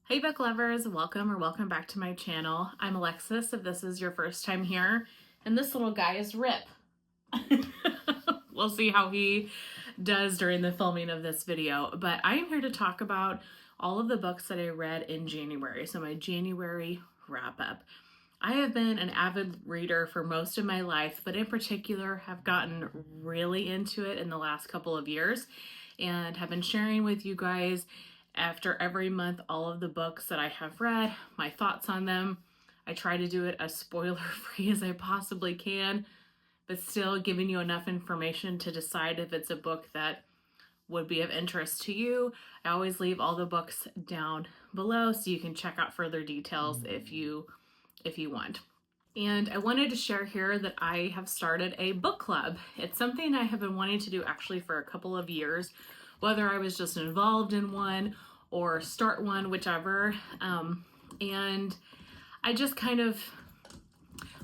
Hey book lovers, welcome back to my channel. I'm Alexis if this is your first time here, and this little guy is Rip. We'll see how he does during the filming of this video, but I am here to talk about all of the books that I read in January, so my January wrap up. I have been an avid reader for most of my life, but in particular have gotten really into it in the last couple of years and have been sharing with you guys after every month all of the books that I have read, my thoughts on them. I try to do it as spoiler free as I possibly can, but still giving you enough information to decide if it's a book that would be of interest to you. I always leave all the books down below so you can check out further details if you want. And I wanted to share here that I have started a book club. It's something I have been wanting to do actually for a couple of years, whether I was just involved in one or start one, whichever. And I just kind of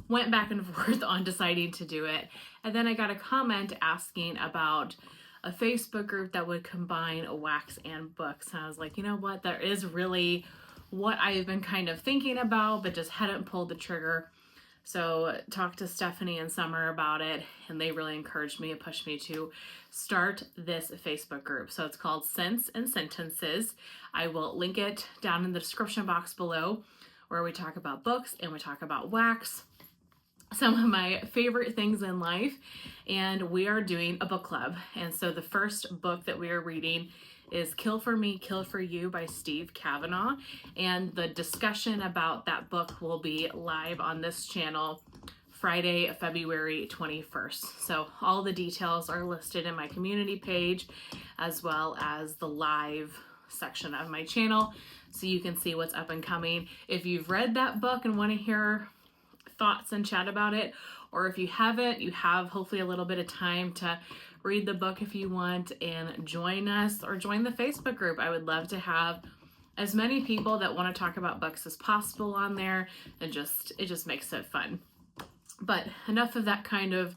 went back and forth on deciding to do it. And then I got a comment asking about a Facebook group that would combine wax and books. And I was like, you know what? That is really what I've been kind of thinking about, but just hadn't pulled the trigger. So talked to Stephanie and Summer about it, and they really encouraged me and pushed me to start this Facebook group. So it's called Scents and Sentences. I will link it down in the description box below, where we talk about books and we talk about wax, some of my favorite things in life, and we are doing a book club. And so the first book that we are reading is Kill for Me, Kill for You by Steve Kavanaugh. And the discussion about that book will be live on this channel Friday, February 21st. So all the details are listed in my community page, as well as the live section of my channel, so you can see what's up and coming. If you've read that book and want to hear thoughts and chat about it, or if you haven't, you have hopefully a little bit of time to read the book if you want and join us or join the Facebook group. I would love to have as many people that want to talk about books as possible on there, and it just makes it fun. But enough of that kind of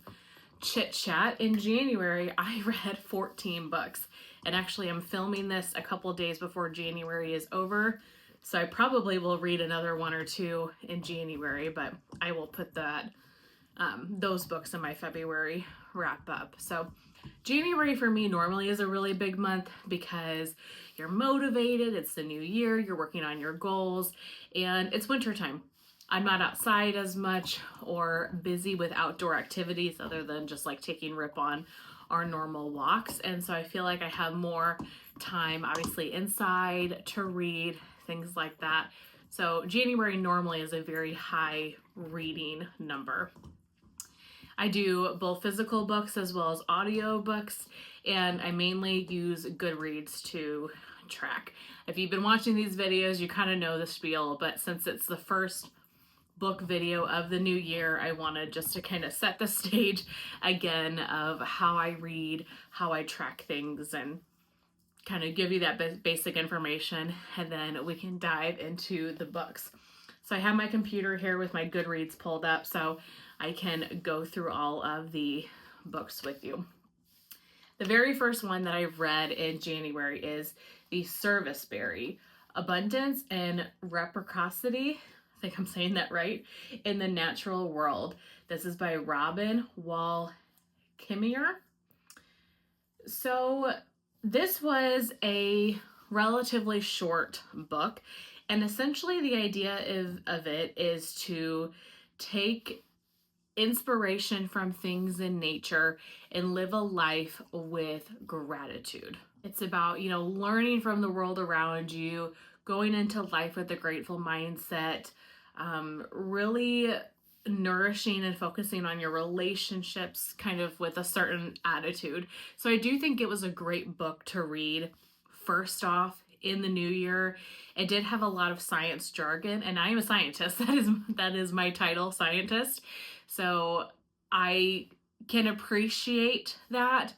chit chat. In January, I read 14 books, and actually I'm filming this a couple days before January is over. So I probably will read another one or two in January, but I will put those books in my February wrap up. So January for me normally is a really big month because you're motivated, it's the new year, you're working on your goals, and it's wintertime. I'm not outside as much or busy with outdoor activities other than just like taking Rip on our normal walks. And so I feel like I have more time, obviously, inside to read, things like that. So January normally is a very high reading number. I do both physical books as well as audio books, and I mainly use Goodreads to track. If you've been watching these videos, you kind of know the spiel, but since it's the first book video of the new year, I wanted just to kind of set the stage again of how I read, how I track things, and kind of give you that basic information, and then we can dive into the books. So I have my computer here with my Goodreads pulled up so I can go through all of the books with you. The very first one that I've read in January is The Serviceberry, Abundance and Reciprocity, I think I'm saying that right, in the Natural World. This is by Robin Wall Kimmerer. So this was a relatively short book, and essentially the idea of it is to take inspiration from things in nature and live a life with gratitude. It's about, learning from the world around you, going into life with a grateful mindset, really nourishing and focusing on your relationships kind of with a certain attitude. So I do think it was a great book to read first off in the new year. It did have a lot of science jargon, and I am a scientist. That is my title, scientist. So I can appreciate that,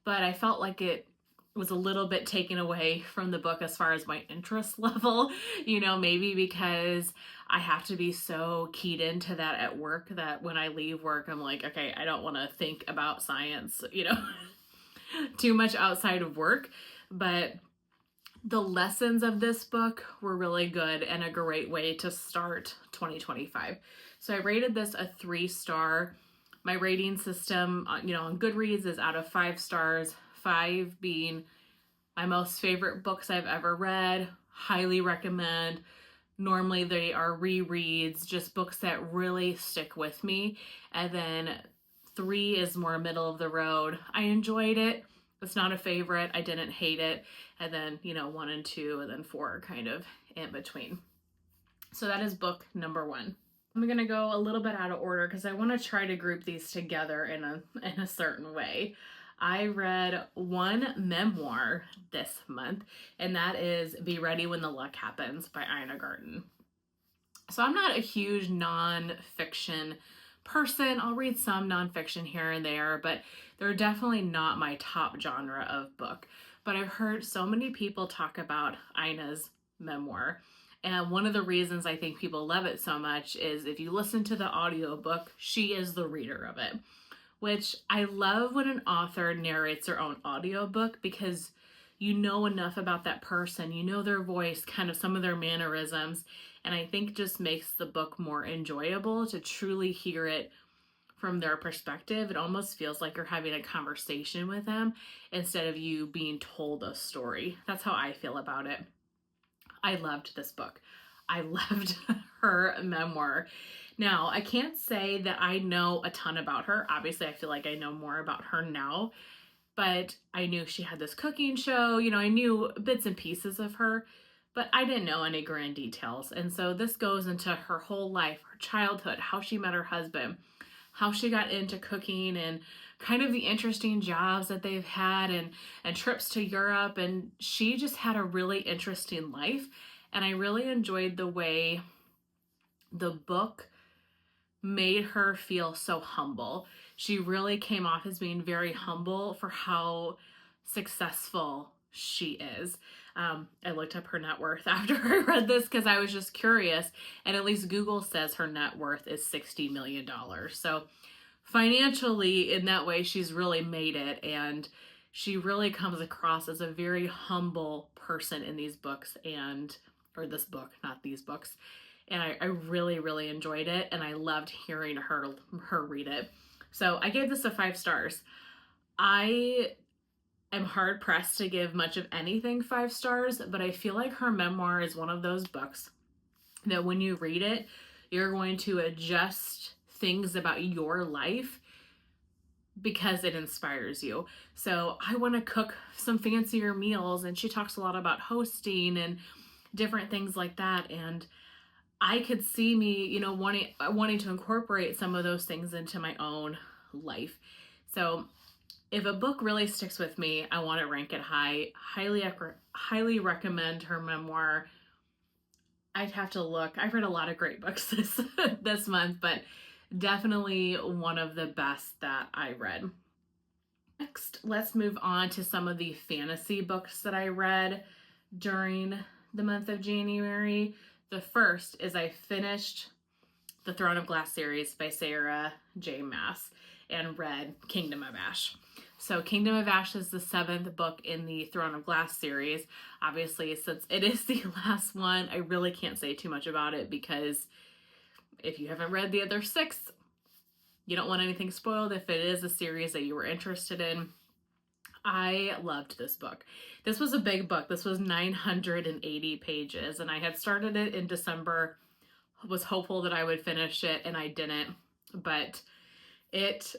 but I felt like it was a little bit taken away from the book as far as my interest level, maybe because I have to be so keyed into that at work that when I leave work, I'm like, okay, I don't want to think about science, too much outside of work. But The lessons of this book were really good and a great way to start 2025. So I rated this a 3-star. My rating system, on Goodreads is out of 5 stars, 5 being my most favorite books I've ever read, highly recommend. Normally they are rereads, just books that really stick with me. And then 3 is more middle of the road. I enjoyed it. It's not a favorite. I didn't hate it. And then, 1 and 2, and then 4 are kind of in between. So that is book number 1. I'm going to go a little bit out of order because I want to try to group these together in a certain way. I read one memoir this month, and that is Be Ready When the Luck Happens by Ina Garten. So I'm not a huge nonfiction person. I'll read some nonfiction here and there, but they're definitely not my top genre of book. But I've heard so many people talk about Ina's memoir. And one of the reasons I think people love it so much is if you listen to the audiobook, she is the reader of it. Which I love when an author narrates their own audiobook because you know enough about that person, you know their voice, kind of some of their mannerisms, and I think just makes the book more enjoyable to truly hear it from their perspective. It almost feels like you're having a conversation with them instead of you being told a story. That's how I feel about it. I loved this book. I loved her memoir. Now, I can't say that I know a ton about her. Obviously, I feel like I know more about her now, but I knew she had this cooking show. I knew bits and pieces of her, but I didn't know any grand details. And so this goes into her whole life, her childhood, how she met her husband, how she got into cooking, and kind of the interesting jobs that they've had, and trips to Europe. And she just had a really interesting life. And I really enjoyed the way the book made her feel so humble. She really came off as being very humble for how successful she is. I looked up her net worth after I read this because I was just curious, and at least Google says her net worth is $60 million. So financially, in that way, she's really made it, and she really comes across as a very humble person in these books, or this book, not these books. And I really, really enjoyed it, and I loved hearing her read it. So I gave this a 5 stars. I am hard pressed to give much of anything 5 stars, but I feel like her memoir is one of those books that when you read it, you're going to adjust things about your life because it inspires you. So I want to cook some fancier meals, and she talks a lot about hosting and different things like that. And I could see me, wanting to incorporate some of those things into my own life. So if a book really sticks with me, I want to rank it high. Highly recommend her memoir. I'd have to look. I've read a lot of great books this month, but definitely one of the best that I read. Next, let's move on to some of the fantasy books that I read during the month of January. The first is I finished the Throne of Glass series by Sarah J. Maas and read Kingdom of Ash. So Kingdom of Ash is the 7th book in the Throne of Glass series. Obviously, since it is the last one, I really can't say too much about it because if you haven't read the other 6, you don't want anything spoiled if it is a series that you were interested in. I loved this book. This was a big book. This was 980 pages, and I had started it in December, was hopeful that I would finish it, and I didn't. But it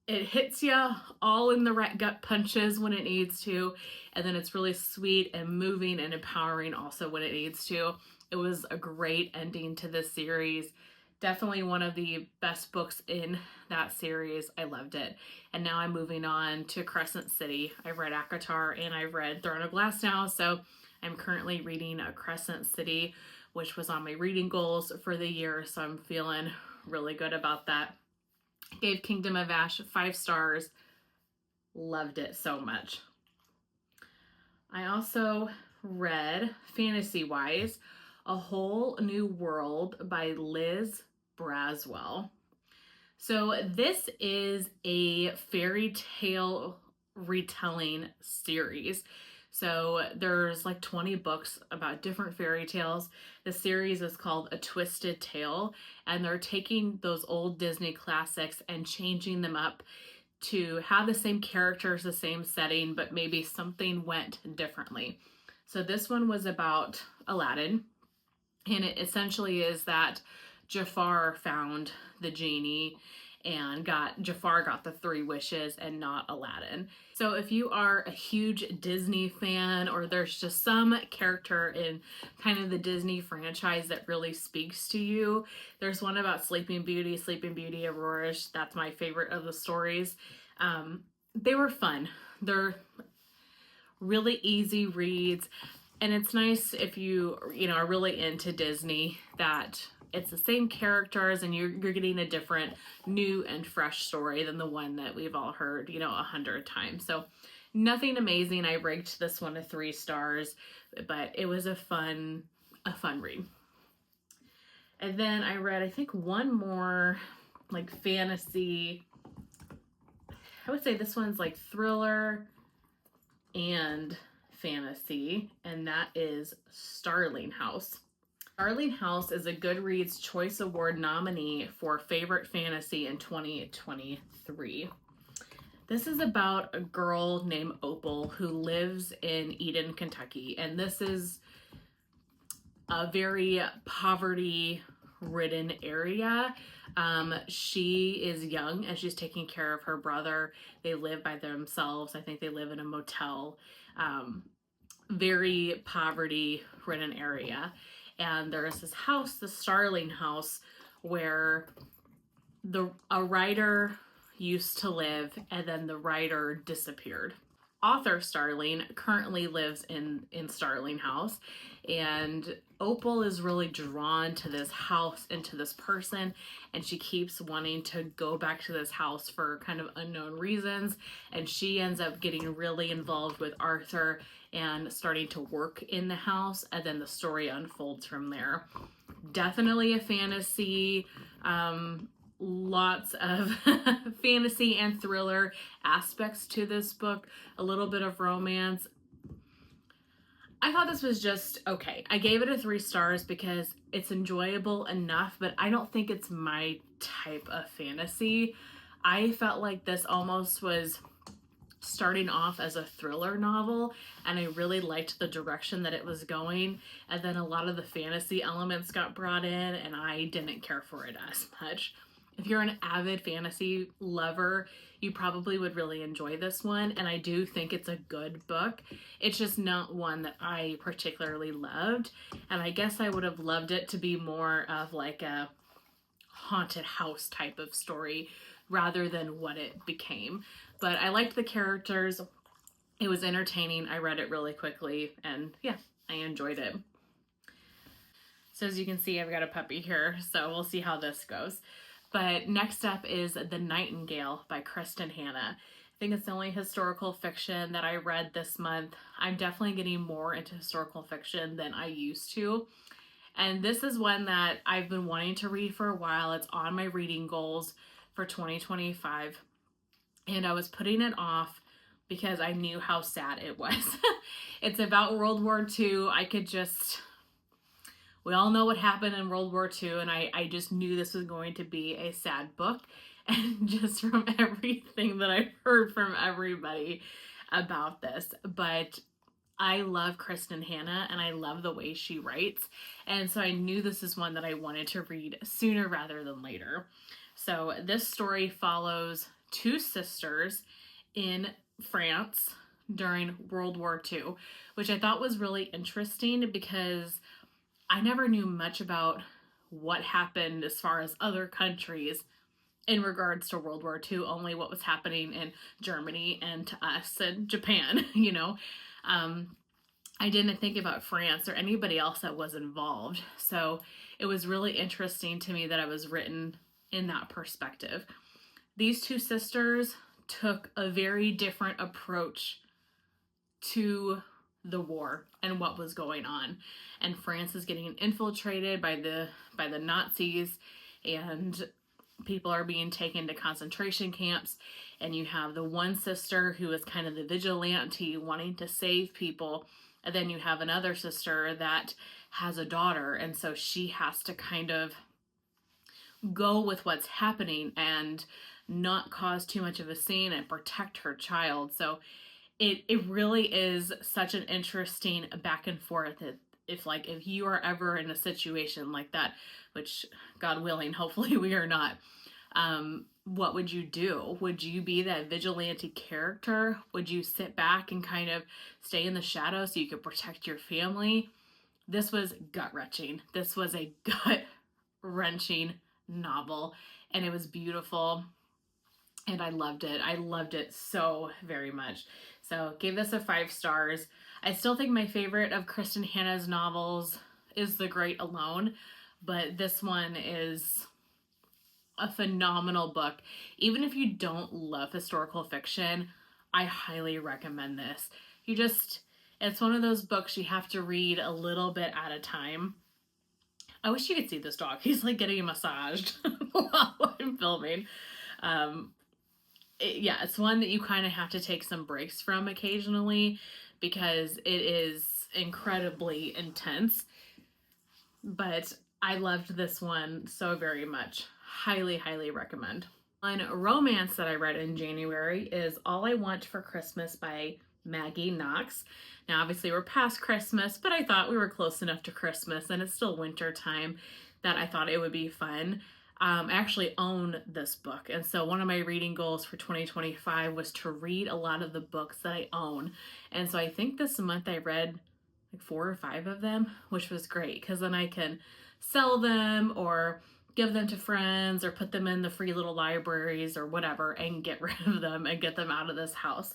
hits you all in the right gut punches when it needs to, and then it's really sweet and moving and empowering also when it needs to. It was a great ending to this series. Definitely one of the best books in that series. I loved it. And now I'm moving on to Crescent City. I've read ACOTAR and I've read Throne of Glass now, so I'm currently reading Crescent City, which was on my reading goals for the year, so I'm feeling really good about that. Gave Kingdom of Ash 5 stars. Loved it so much. I also read, fantasy-wise, A Whole New World by Liz Braswell. So this is a fairy tale retelling series. So there's like 20 books about different fairy tales. The series is called A Twisted Tale, and they're taking those old Disney classics and changing them up to have the same characters, the same setting, but maybe something went differently. So this one was about Aladdin, and it essentially is that Jafar found the genie and Jafar got the 3 wishes and not Aladdin. So if you are a huge Disney fan, or there's just some character in kind of the Disney franchise that really speaks to you, there's one about Sleeping Beauty Aurora. That's my favorite of the stories. They were fun. They're really easy reads. And it's nice if you are really into Disney that it's the same characters and you're getting a different, new and fresh story than the one that we've all heard, 100 times. So nothing amazing. I ranked this one a 3 stars, but it was a fun read. And then I read, I think, one more like fantasy. I would say this one's like thriller and fantasy, and that is Starling House. Starling House is a Goodreads Choice Award nominee for Favorite Fantasy in 2023. This is about a girl named Opal who lives in Eden, Kentucky, and this is a very poverty-ridden area. She is young and she's taking care of her brother. They live by themselves. I think they live in a motel. Very poverty-ridden area. And there is this house, the Starling House, where a writer used to live, and then the writer disappeared. Author Starling currently lives in Starling House, and Opal is really drawn to this house and to this person, and she keeps wanting to go back to this house for kind of unknown reasons, and she ends up getting really involved with Arthur and starting to work in the house, and then the story unfolds from there. Definitely a fantasy, lots of fantasy and thriller aspects to this book, a little bit of romance. I thought this was just okay. I gave it a 3 stars because it's enjoyable enough, but I don't think it's my type of fantasy. I felt like this almost was starting off as a thriller novel, and I really liked the direction that it was going, and then a lot of the fantasy elements got brought in and I didn't care for it as much. If you're an avid fantasy lover, you probably would really enjoy this one, and I do think it's a good book. It's just not one that I particularly loved, and I guess I would have loved it to be more of like a haunted house type of story rather than what it became. But I liked the characters. It was entertaining. I read it really quickly, and yeah, I enjoyed it. So as you can see, I've got a puppy here, so we'll see how this goes. But next up is The Nightingale by Kristin Hannah. I think it's the only historical fiction that I read this month. I'm definitely getting more into historical fiction than I used to. And this is one that I've been wanting to read for a while. It's on my reading goals for 2025. And I was putting it off because I knew how sad it was. It's about World War II. We all know what happened in World War II, and I just knew this was going to be a sad book. And just from everything that I've heard from everybody about this. But I love Kristin Hannah, and I love the way she writes. And so I knew this is one that I wanted to read sooner rather than later. So this story follows 2 sisters in France during World War II, which I thought was really interesting because I never knew much about what happened as far as other countries in regards to World War II, only what was happening in Germany and to us and Japan, I didn't think about France or anybody else that was involved. So it was really interesting to me that it was written in that perspective. These 2 sisters took a very different approach to the war and what was going on. And France is getting infiltrated by the Nazis, and people are being taken to concentration camps, and you have the one sister who is kind of the vigilante wanting to save people, and then you have another sister that has a daughter, and so she has to kind of go with what's happening and not cause too much of a scene and protect her child. So it really is such an interesting back and forth. If you are ever in a situation like that, which God willing, hopefully we are not, what would you do? Would you be that vigilante character? Would you sit back and kind of stay in the shadows so you could protect your family? This was gut wrenching. This was a gut wrenching novel, and it was beautiful, and I loved it. I loved it so very much. So gave this a 5 stars. I still think my favorite of Kristen Hanna's novels is The Great Alone, but this one is a phenomenal book. Even if you don't love historical fiction, I highly recommend this. It's one of those books you have to read a little bit at a time. I wish you could see this dog. He's like getting massaged while I'm filming. It's one that you kind of have to take some breaks from occasionally because it is incredibly intense. But I loved this one so very much. Highly, highly recommend. One romance that I read in January is All I Want for Christmas by Maggie Knox. Now, obviously, we're past Christmas, but I thought we were close enough to Christmas, and it's still winter time, that I thought it would be fun. I actually own this book, and so one of my reading goals for 2025 was to read a lot of the books that I own. And so I think this month I read like 4 or 5 of them, which was great because then I can sell them or give them to friends or put them in the free little libraries or whatever and get rid of them and get them out of this house.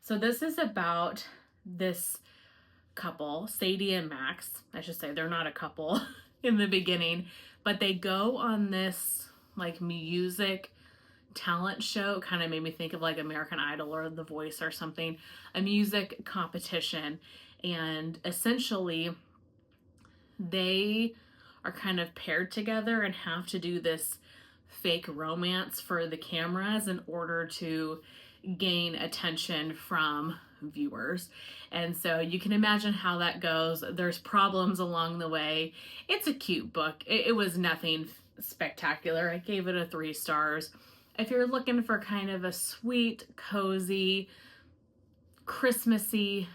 So this is about this couple, Sadie and Max. I should say they're not a couple in the beginning, but they go on this like music talent show. Kind of made me think of like American Idol or The Voice or something, a music competition. And essentially they are kind of paired together and have to do this fake romance for the cameras in order to gain attention from viewers. And so you can imagine how that goes. There's problems along the way. It's a cute book. It was nothing spectacular. I gave it a 3 stars. If you're looking for kind of a sweet, cozy, Christmassy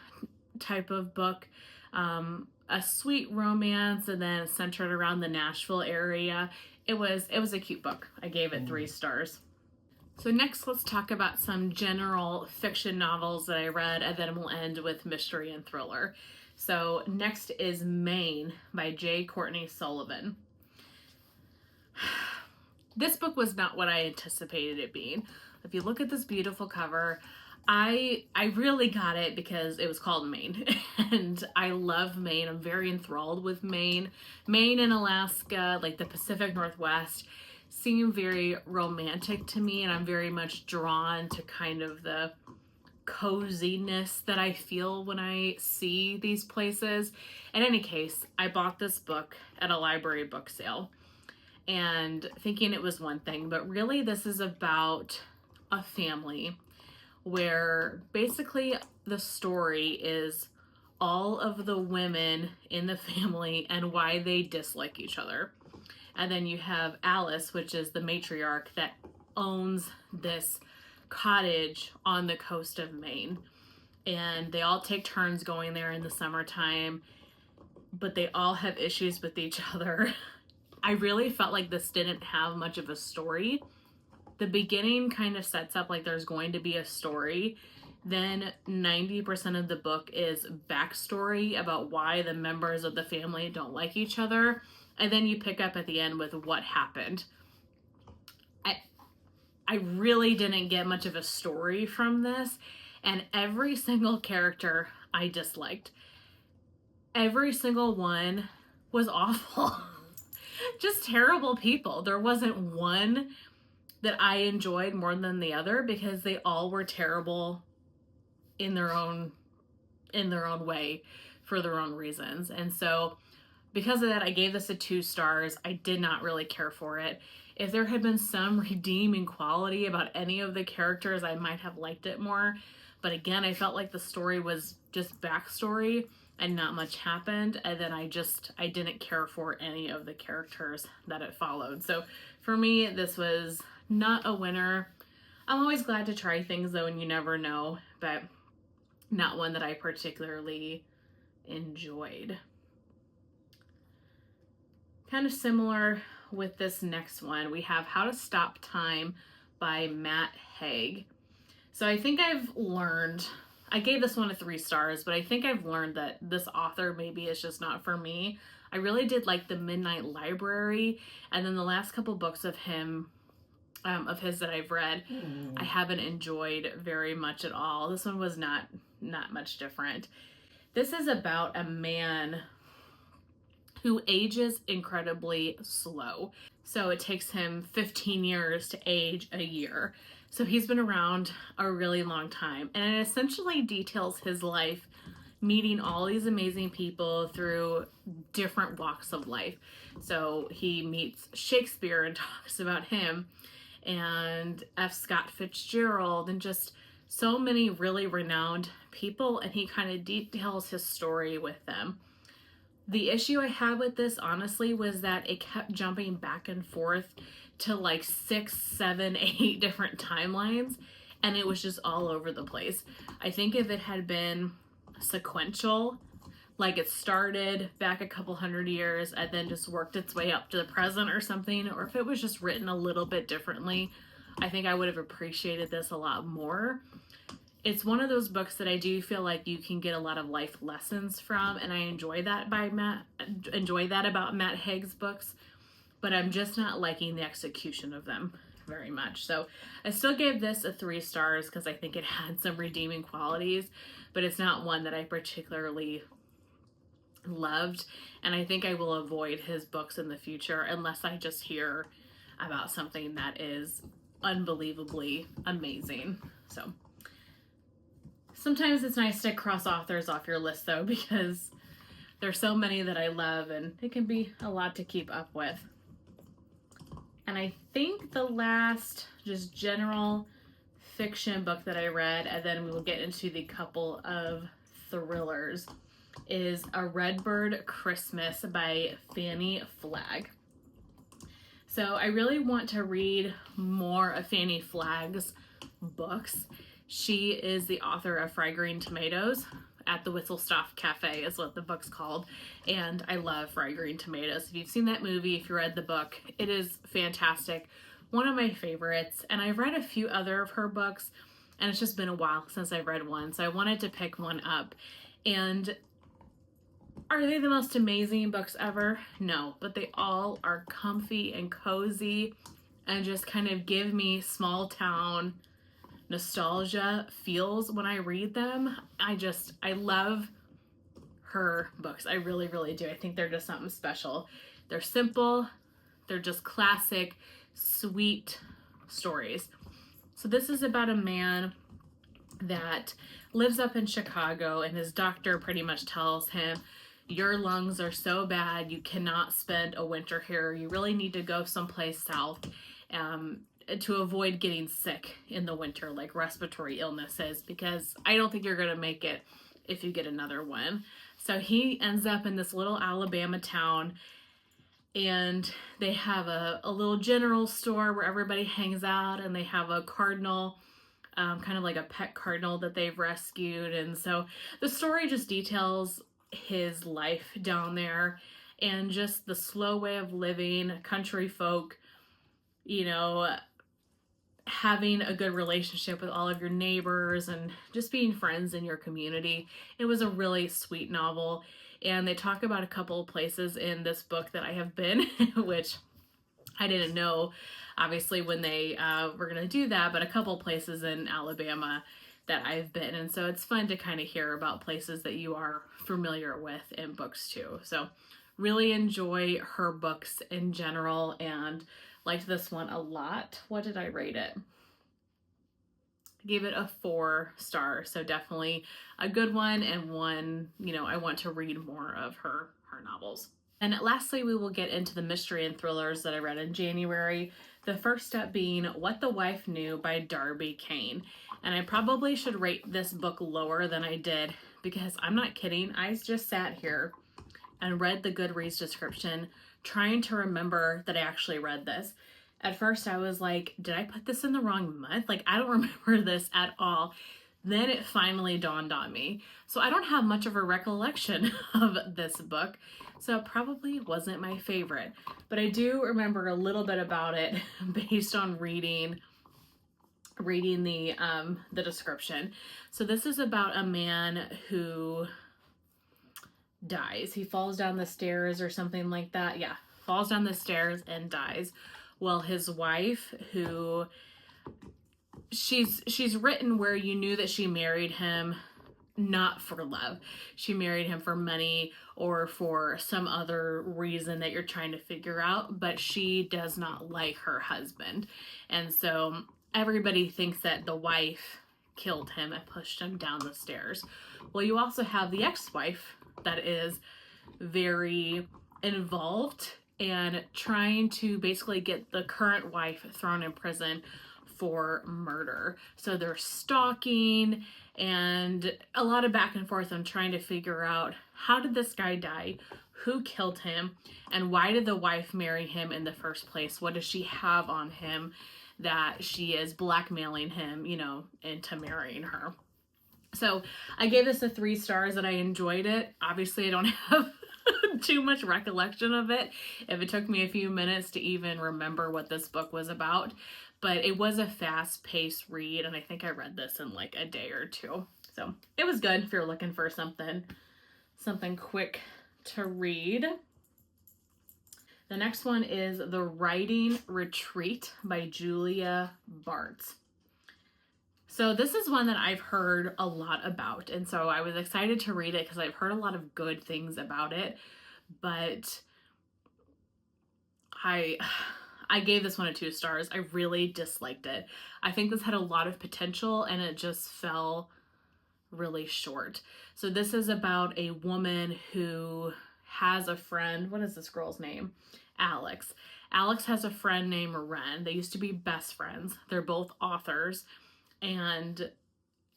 type of book, a sweet romance and then centered around the Nashville area, it was a cute book. I gave it 3 stars. So next, let's talk about some general fiction novels that I read, and then we'll end with mystery and thriller. So next is Maine by J. Courtney Sullivan. This book was not what I anticipated it being. If you look at this beautiful cover, I really got it because it was called Maine, and I love Maine. I'm very enthralled with Maine. Maine and Alaska, like the Pacific Northwest, seem very romantic to me, and I'm very much drawn to kind of the coziness that I feel when I see these places. In any case, I bought this book at a library book sale and thinking it was one thing, but really this is about a family where basically the story is all of the women in the family and why they dislike each other. And then you have Alice, which is the matriarch that owns this cottage on the coast of Maine. And they all take turns going there in the summertime, but they all have issues with each other. I really felt like this didn't have much of a story. The beginning kind of sets up like there's going to be a story. Then 90% of the book is backstory about why the members of the family don't like each other. And then you pick up at the end with what happened. I really didn't get much of a story from this. And every single character I disliked. Every single one was awful. Just terrible people. There wasn't one that I enjoyed more than the other because they all were terrible in their own way for their own reasons. And so Because of that, I gave this a 2 stars. I did not really care for it. If there had been some redeeming quality about any of the characters, I might have liked it more. But again, I felt like the story was just backstory and not much happened. And then I didn't care for any of the characters that it followed. So for me, this was not a winner. I'm always glad to try things though, and you never know, but not one that I particularly enjoyed. Kind of similar with this next one, we have How to Stop Time by Matt Haig. So I think I've learned, I gave this one a 3 stars, but I think I've learned that this author maybe is just not for me. I really did like The Midnight Library, and then the last couple books of his that I've read, I haven't enjoyed very much at all. This one was not much different. This is about a man who ages incredibly slow. So it takes him 15 years to age a year. So he's been around a really long time. And it essentially details his life meeting all these amazing people through different walks of life. So he meets Shakespeare and talks about him, and F. Scott Fitzgerald, and just so many really renowned people. And he kind of details his story with them. The issue I had with this, honestly, was that it kept jumping back and forth to like 6, 7, 8 different timelines, and it was just all over the place. I think if it had been sequential, like it started back a couple hundred years and then just worked its way up to the present or something, or if it was just written a little bit differently, I think I would have appreciated this a lot more. It's one of those books that I do feel like you can get a lot of life lessons from, and I enjoy that about Matt Haig's books, but I'm just not liking the execution of them very much. So I still gave this a 3 stars because I think it had some redeeming qualities, but it's not one that I particularly loved, and I think I will avoid his books in the future unless I just hear about something that is unbelievably amazing. So sometimes it's nice to cross authors off your list though, because there's so many that I love and it can be a lot to keep up with. And I think the last just general fiction book that I read, and then we will get into the couple of thrillers, is A Redbird Christmas by Fannie Flagg. So I really want to read more of Fannie Flagg's books. She is the author of Fried Green Tomatoes. At the Whistle Stop Cafe is what the book's called, and I love Fried Green Tomatoes. If you've seen that movie, if you read the book, it is fantastic. One of my favorites, and I've read a few other of her books, and it's just been a while since I've read one, so I wanted to pick one up. And are they the most amazing books ever? No, but they all are comfy and cozy and just kind of give me small town nostalgia feels when I read them. I love her books. I really, really do. I think they're just something special. They're simple. They're just classic, sweet stories. So this is about a man that lives up in Chicago, and his doctor pretty much tells him, your lungs are so bad, you cannot spend a winter here. You really need to go someplace south to avoid getting sick in the winter, like respiratory illnesses, because I don't think you're going to make it if you get another one. So he ends up in this little Alabama town, and they have a little general store where everybody hangs out, and they have a cardinal, kind of like a pet cardinal that they've rescued. And so the story just details his life down there and just the slow way of living, country folk, you know, having a good relationship with all of your neighbors and just being friends in your community. It was a really sweet novel, and they talk about a couple of places in this book that I have been, which I didn't know obviously when they were going to do that, but a couple places in Alabama that I've been. And so it's fun to kind of hear about places that you are familiar with in books too. So really enjoy her books in general and liked this one a lot. What did I rate it? I gave it a 4 star. So definitely a good one, and one, you know, I want to read more of her novels. And lastly, we will get into the mystery and thrillers that I read in January. The first step being What the Wife Knew by Darby Kane. And I probably should rate this book lower than I did because I'm not kidding. I just sat here and read the Goodreads description trying to remember that I actually read this. At first, I was like, did I put this in the wrong month? Like, I don't remember this at all. Then it finally dawned on me. So I don't have much of a recollection of this book. So it probably wasn't my favorite. But I do remember a little bit about it based on reading the description. So this is about a man who dies. He falls down the stairs or something like that. Yeah, falls down the stairs and dies. Well, his wife, who she's written where you knew that she married him not for love. She married him for money or for some other reason that you're trying to figure out, but she does not like her husband. And so everybody thinks that the wife killed him and pushed him down the stairs. Well, you also have the ex-wife that is very involved and trying to basically get the current wife thrown in prison for murder. So they're stalking and a lot of back and forth on trying to figure out, how did this guy die? Who killed him? And why did the wife marry him in the first place? What does she have on him that she is blackmailing him, into marrying her? So I gave this a 3 stars and I enjoyed it. Obviously, I don't have too much recollection of it if it took me a few minutes to even remember what this book was about. But it was a fast-paced read, and I think I read this in like a day or 2. So it was good if you're looking for something quick to read. The next one is The Writing Retreat by Julia Bartz. So this is one that I've heard a lot about, and so I was excited to read it because I've heard a lot of good things about it, but I gave this one a 2 stars. I really disliked it. I think this had a lot of potential and it just fell really short. So this is about a woman who has a friend. What is this girl's name? Alex. Alex has a friend named Ren. They used to be best friends. They're both authors. And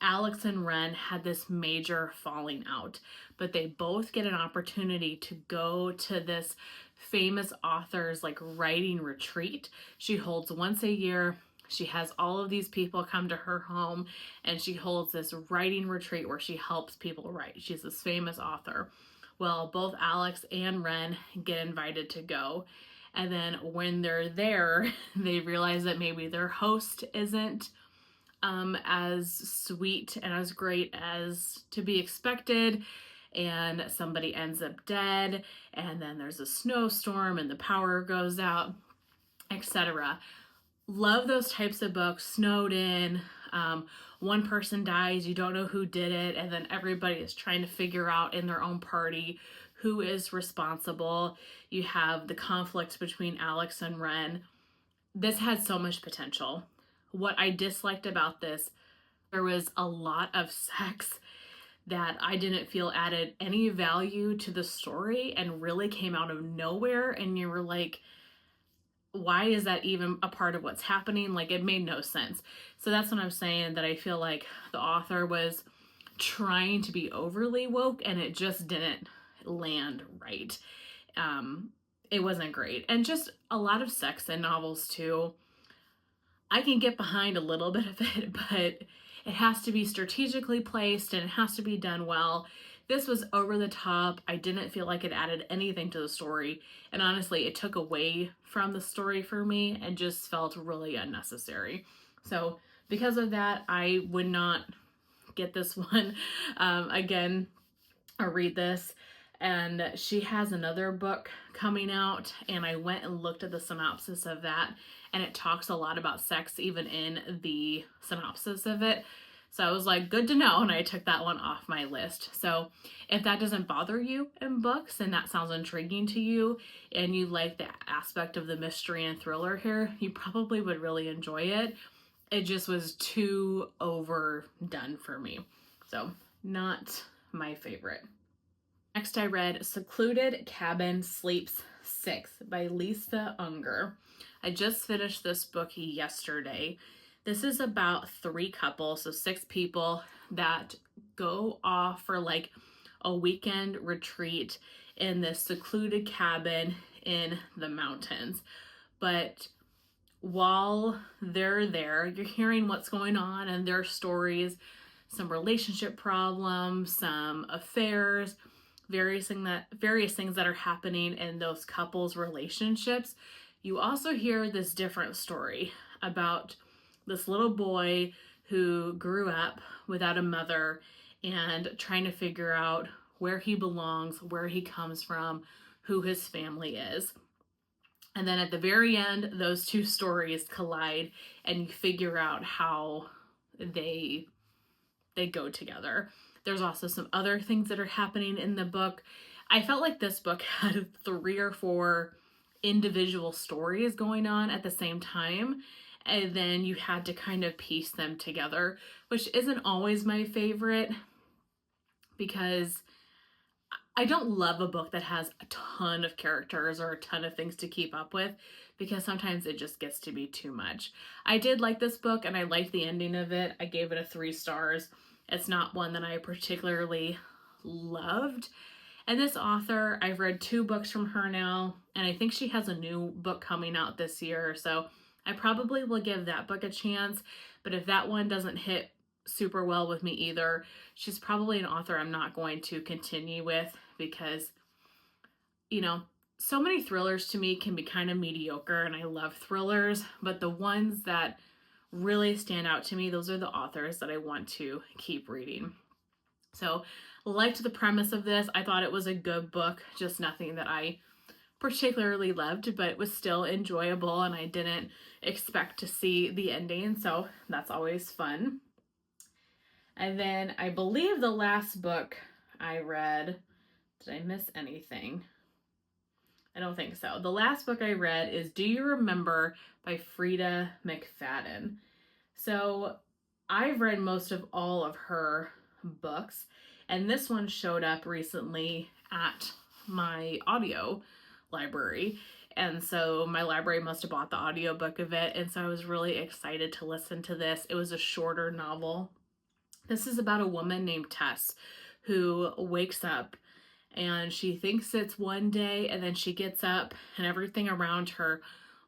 Alex and Ren had this major falling out, but they both get an opportunity to go to this famous author's writing retreat. She holds once a year. She has all of these people come to her home and she holds this writing retreat where she helps people write. She's this famous author. Well, both Alex and Ren get invited to go. And then when they're there, they realize that maybe their host isn't as sweet and as great as to be expected, and somebody ends up dead, and then there's a snowstorm and the power goes out, etc. Love those types of books. Snowed in, one person dies, you don't know who did it, and then everybody is trying to figure out in their own party who is responsible. You have the conflict between Alex and Ren. This had so much potential. What I disliked about this, there was a lot of sex that I didn't feel added any value to the story and really came out of nowhere. And you were like, why is that even a part of what's happening? It made no sense. So that's what I'm saying, that I feel like the author was trying to be overly woke and it just didn't land right. It wasn't great. And just a lot of sex in novels too. I can get behind a little bit of it, but it has to be strategically placed and it has to be done well. This was over the top. I didn't feel like it added anything to the story. And honestly, it took away from the story for me and just felt really unnecessary. So because of that, I would not get this one again or read this. And she has another book coming out, and I went and looked at the synopsis of that, and it talks a lot about sex even in the synopsis of it. So I was like, good to know, and I took that one off my list. So if that doesn't bother you in books and that sounds intriguing to you and you like the aspect of the mystery and thriller here, you probably would really enjoy it. It just was too overdone for me. So not my favorite. Next, I read Secluded Cabin Sleeps 6 by Lisa Unger. I just finished this book yesterday. This is about 3 couples, so 6 people that go off for like a weekend retreat in this secluded cabin in the mountains. But while they're there, you're hearing what's going on and their stories, some relationship problems, some affairs, various things that are happening in those couples' relationships. You also hear this different story about this little boy who grew up without a mother and trying to figure out where he belongs, where he comes from, who his family is. And then at the very end, those 2 stories collide and you figure out how they go together. There's also some other things that are happening in the book. I felt like this book had 3 or 4 individual stories going on at the same time, and then you had to kind of piece them together, which isn't always my favorite because I don't love a book that has a ton of characters or a ton of things to keep up with, because sometimes it just gets to be too much. I did like this book and I liked the ending of it. I gave it a 3 stars. It's not one that I particularly loved. And this author, I've read 2 books from her now, and I think she has a new book coming out this year, so I probably will give that book a chance. But if that one doesn't hit super well with me either, she's probably an author I'm not going to continue with, because, you know, so many thrillers to me can be kind of mediocre, and I love thrillers, but the ones that really stand out to me, those are the authors that I want to keep reading. So, liked the premise of this. I thought it was a good book, just nothing that I particularly loved, but it was still enjoyable, and I didn't expect to see the ending, so that's always fun. And then I believe the last book I read, did I miss anything? I don't think so. The last book I read is Do You Remember by Freida McFadden. So I've read most of all of her books, and this one showed up recently at my audio library. And so my library must have bought the audiobook of it, and so I was really excited to listen to this. It was a shorter novel. This is about a woman named Tess who wakes up and she thinks it's one day, and then she gets up and everything around her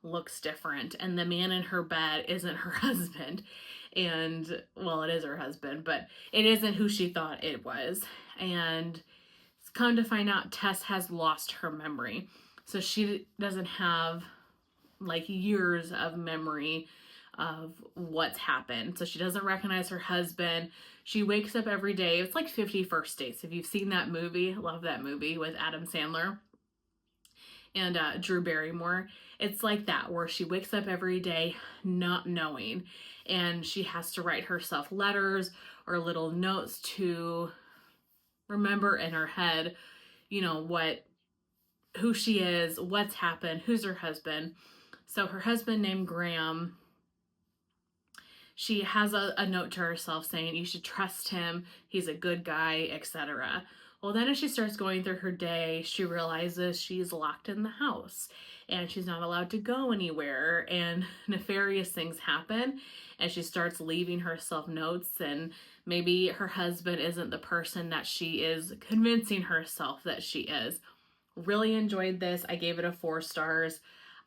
looks different, and the man in her bed isn't her husband. And well, it is her husband, but it isn't who she thought it was. And it's come to find out Tess has lost her memory, so she doesn't have like years of memory of what's happened. So she doesn't recognize her husband. She wakes up every day. It's like 50 First Dates. If you've seen that movie, love that movie with Adam Sandler and Drew Barrymore. It's like that, where she wakes up every day not knowing, and she has to write herself letters or little notes to remember in her head, you know, who she is, what's happened, who's her husband. So her husband named Graham, she has a note to herself saying you should trust him, he's a good guy, etc. Well, then as she starts going through her day, she realizes she's locked in the house and she's not allowed to go anywhere, and nefarious things happen, and she starts leaving herself notes, and maybe her husband isn't the person that she is convincing herself that she is. Really enjoyed this. I gave it a 4 stars.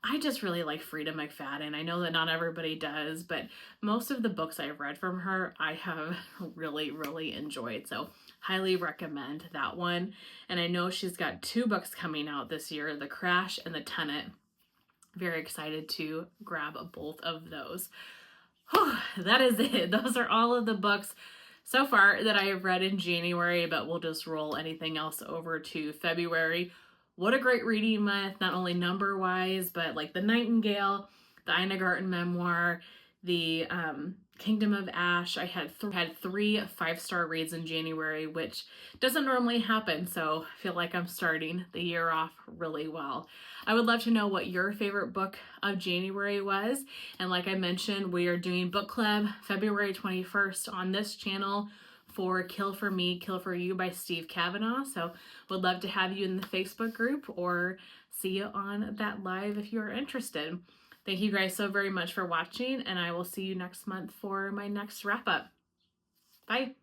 I just really like Freida McFadden. I know that not everybody does, but most of the books I've read from her, I have really, really enjoyed. So highly recommend that one. And I know she's got 2 books coming out this year, The Crash and The Tenant. Very excited to grab both of those. Whew, that is it. Those are all of the books so far that I have read in January, but we'll just roll anything else over to February. What a great reading month, not only number-wise, but like The Nightingale, the Ina Garten memoir, the Kingdom of Ash. I had 3 5-star reads in January, which doesn't normally happen, so I feel like I'm starting the year off really well. I would love to know what your favorite book of January was, and like I mentioned, we are doing book club February 21st on this channel for Kill for Me, Kill for You by Steve Kavanaugh. So would love to have you in the Facebook group or see you on that live if you're interested. Thank you guys so very much for watching, and I will see you next month for my next wrap up. Bye.